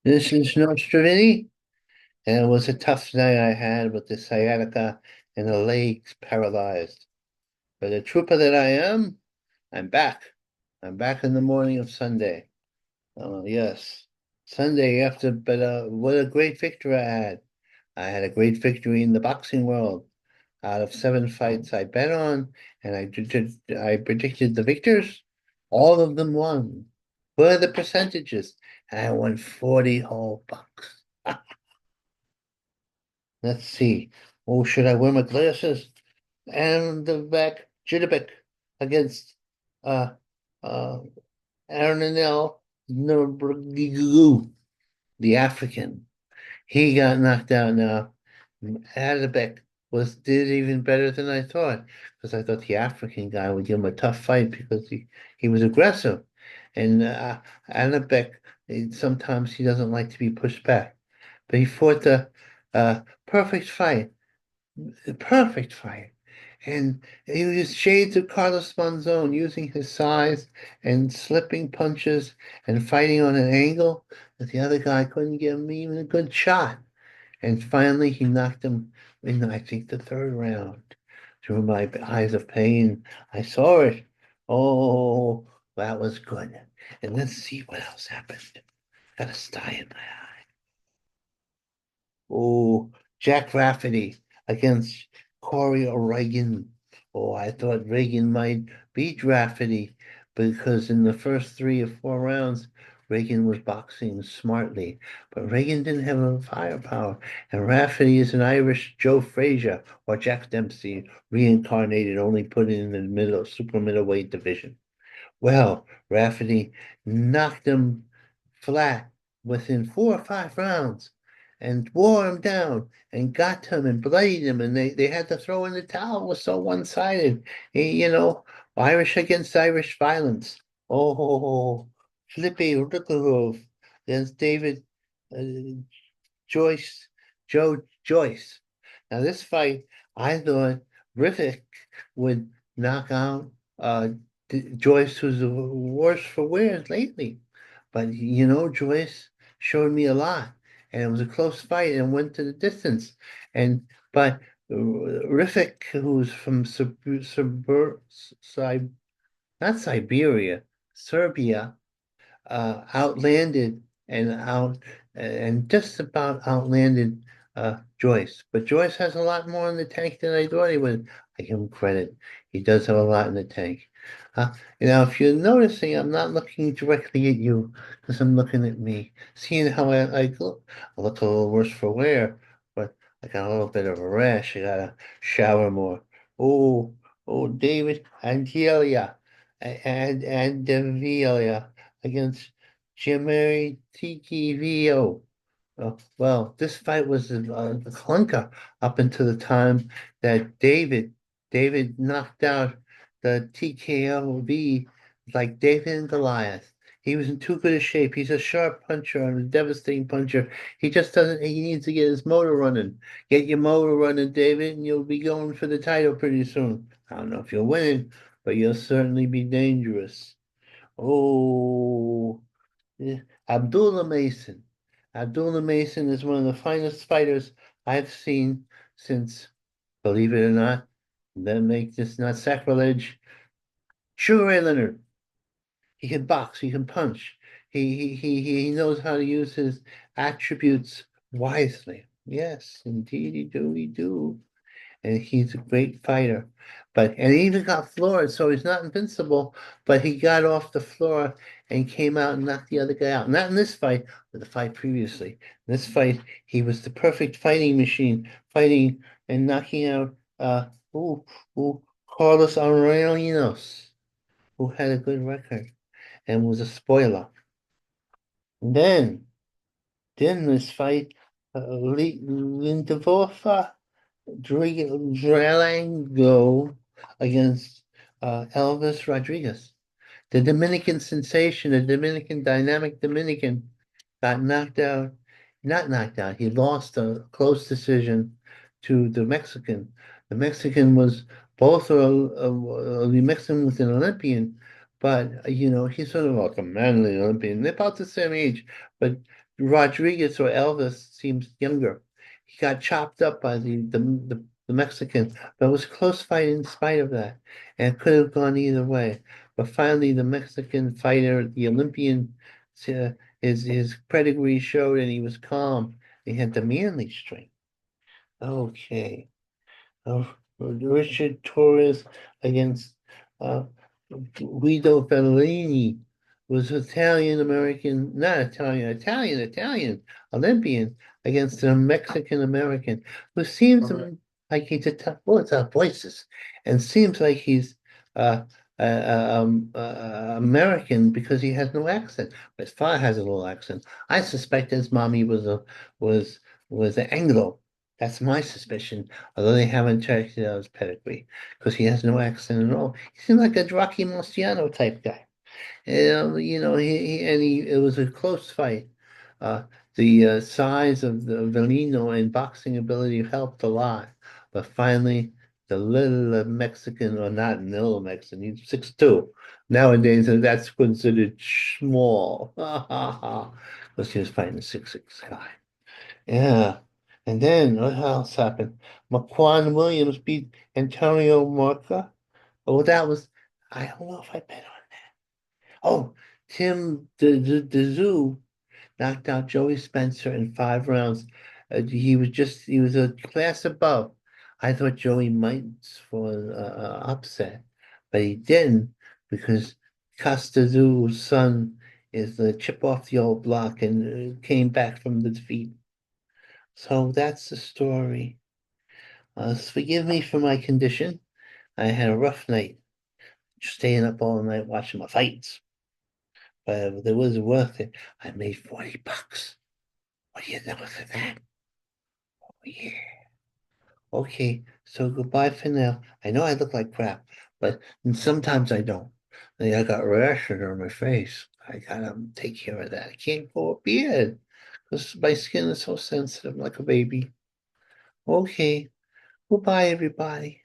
This is Nostrovini, and it was a tough night I had with the sciatica and the legs paralyzed. But the trooper that I am, I'm back. I'm back in the morning of Sunday. Oh, yes. Sunday after, but what a great victory I had. I had a great victory in the boxing world. Out of 7 fights I bet on, and I predicted the victors. All of them won. What are the percentages? I won 40 whole bucks. Let's see. Oh, should I wear my glasses? And the back Jitterbek against uh uh Aaronel Nurbrgigu, the African. He got knocked out now. Adebek did even better than I thought, because I thought the African guy would give him a tough fight because he was aggressive. And Adebek, sometimes he doesn't like to be pushed back. But he fought the perfect fight. The perfect fight. And he used shades of Carlos Monzon, using his size and slipping punches and fighting on an angle that the other guy couldn't give him even a good shot. And finally, he knocked him in, I think, the third round. Through my eyes of pain, I saw it. Oh, that was good. And let's see what else happened. Got a sty in my eye. Oh, Jack Rafferty against Corey Reagan. Oh, I thought Reagan might beat Rafferty because in the first 3 or 4 rounds, Reagan was boxing smartly, but Reagan didn't have enough firepower. And Rafferty is an Irish Joe Frazier or Jack Dempsey reincarnated, only put in the middle super middleweight division. Well, Rafferty knocked him flat within 4 or 5 rounds and wore him down and got him and bloodied him. And they had to throw in the towel. It was so one-sided. You know, Irish against Irish violence. Oh, Flippy Rickarove against David uh, Joyce, Joe Joyce. Now this fight, I thought Rivik would knock out Joyce, who's the worst for wear lately. But Joyce showed me a lot, and it was a close fight and went to the distance. And but Rivik, who's from not Siberia, Serbia, outlanded and just about outlanded Joyce. But Joyce has a lot more in the tank than I thought he would. I give him credit. He does have a lot in the tank. Uh, if you're noticing, I'm not looking directly at you because I'm looking at me. Seeing how I look a little worse for wear, but I got a little bit of a rash. I gotta shower more. Oh, oh, David Angelia and Devilia against Jimmy TKVO. Well, this fight was a clunker up until the time that David knocked out the TKOV like David and Goliath. He was in too good a shape. He's a sharp puncher and a devastating puncher. He just doesn't, he needs to get his motor running. Get your motor running, David, and you'll be going for the title pretty soon. I don't know if you'll win it, but you'll certainly be dangerous. Oh, yeah. Abdullah Mason. Abdullah Mason is one of the finest fighters I've seen since, believe it or not, that make this not sacrilege. Sugar Ray Leonard. He can box, he can punch. He knows how to use his attributes wisely. Yes, indeed, he do. And he's a great fighter. And he even got floored, so he's not invincible, but he got off the floor and came out and knocked the other guy out. Not in this fight, but the fight previously. In this fight, he was the perfect fighting machine, fighting and knocking out ooh, Carlos Aurelianos, who had a good record and was a spoiler. And then this fight, Lindelof Dralango against Elvis Rodriguez. The Dominican sensation, the Dominican dynamic Dominican, got knocked out. Not knocked out. He lost a close decision to the Mexican. The Mexican was the Mexican was an Olympian, but he's sort of like a manly Olympian. They're about the same age, but Rodriguez or Elvis seems younger. He got chopped up by the Mexican, but it was a close fight in spite of that, and it could have gone either way. But finally, the Mexican fighter, the Olympian, uh, his pedigree showed, and he was calm. He had the manly strength. Okay. Richard Torres against uh, Guido Bellini was Italian American, not Italian, Italian Olympian against a Mexican American who seems like he's a tough, well, it's our voices, and seems like he's uh, American because he has no accent. But his father has a little accent. I suspect his mommy was was an Anglo. That's my suspicion. Although they haven't checked out his pedigree, because he has no accent at all. He seems like a Rocky Marciano type guy. It was a close fight. The size of the Velino and boxing ability helped a lot. But finally, the little Mexican, or not little Mexican, he's 6'2". Nowadays, that's considered small. Because he was fighting a 6'6" guy. Yeah. And then what else happened? Maquan Williams beat Antonio Marca. Oh, that was, I don't know if I bet on that. Oh, Tim DeZoo knocked out Joey Spencer in 5 rounds. He was a class above. I thought Joey might for upset, but he didn't because Costazoo's son is the chip off the old block and came back from the defeat. So that's the story. Forgive me for my condition. I had a rough night, staying up all night watching my fights, but it was worth it. I made $40. What do you know for that? Oh, yeah. Okay, so goodbye for now. I know I look like crap, but sometimes I don't. I got rashes on my face. I gotta take care of that. I can't grow a beard because my skin is so sensitive, like a baby. Okay, goodbye, everybody.